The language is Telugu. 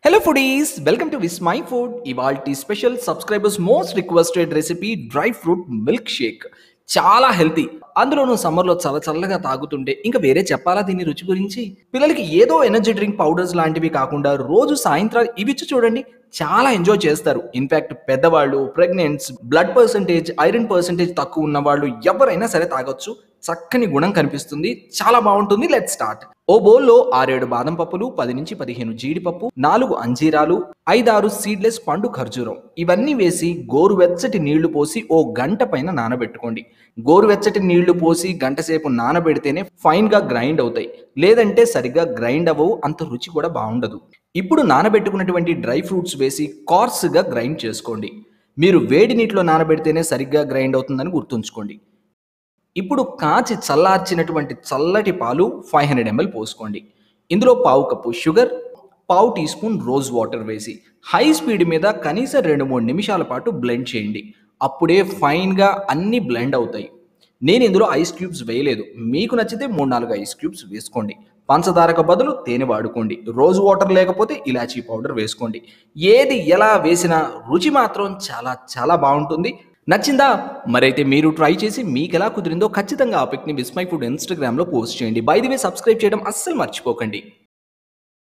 Hello foodies, welcome to Wish My Food. ఇవాల్టి special subscribers most requested recipe dry fruit milk shake. చాలా హెల్తీ. అందులోనూ సమ్మర్లో చల్లగా తాగుతుంటే ఇంకా వేరే చెప్పాలా దీని రుచి గురించి. పిల్లలకి ఏదో ఎనర్జీ డ్రింక్ పౌడర్స్ లాంటివి కాకుండా రోజు సాయంత్రం ఇవిచ్చి చూడండి, చాలా ఎంజాయ్ చేస్తారు. ఇన్ఫాక్ట్ పెద్దవాళ్ళు, pregnants, blood percentage, iron percentage తక్కువ ఉన్న వాళ్ళు ఎవరైనా సరే తాగొచ్చు. చక్కని గుణం కనిపిస్తుంది, చాలా బాగుంటుంది. Let's start. ఓ బౌల్లో 6-7 బాదం పప్పులు, 10-15 జీడిపప్పు, 4 అంజీరాలు, 5-6 సీడ్లెస్ పండు ఖర్జూరం ఇవన్నీ వేసి గోరువెచ్చటి నీళ్లు పోసి ఓ గంట పైన నానబెట్టుకోండి. గోరువెచ్చటి నీళ్లు పోసి గంట సేపు నానబెడితేనే ఫైన్ గా గ్రైండ్ అవుతాయి, లేదంటే సరిగ్గా గ్రైండ్ అవ్వవు, అంత రుచి కూడా బాగుండదు. ఇప్పుడు నానబెట్టుకున్నటువంటి డ్రై ఫ్రూట్స్ వేసి కోర్స్గా గ్రైండ్ చేసుకోండి. మీరు వేడి నీటిలో నానబెడితేనే సరిగ్గా గ్రైండ్ అవుతుందని గుర్తుంచుకోండి. ఇప్పుడు కాచి చల్లార్చినటువంటి చల్లటి పాలు 500 ml పోసుకోండి. ఇందులో పావు కప్పు షుగర్, పావు టీ స్పూన్ రోజ్ వాటర్ వేసి హై స్పీడ్ మీద కనీసం 2-3 నిమిషాల పాటు బ్లెండ్ చేయండి. అప్పుడే ఫైన్గా అన్నీ బ్లెండ్ అవుతాయి. నేను ఇందులో ఐస్ క్యూబ్స్ వేయలేదు, మీకు నచ్చితే 3-4 ఐస్ క్యూబ్స్ వేసుకోండి. పంచదారకు బదులు తేనె వాడుకోండి. రోజ్ వాటర్ లేకపోతే ఇలాచీ పౌడర్ వేసుకోండి. ఏది ఎలా వేసినా రుచి మాత్రం చాలా చాలా బాగుంటుంది. నచ్చిందా? మరైతే మీరు ట్రై చేసి మీకు ఎలా కుదిరిందో ఖచ్చితంగా ఆ పిక్ని విస్మై ఫుడ్ ఇన్స్టాగ్రామ్లో పోస్ట్ చేయండి. బై ది వే సబ్స్క్రైబ్ చేయడం అస్సలు మర్చిపోకండి.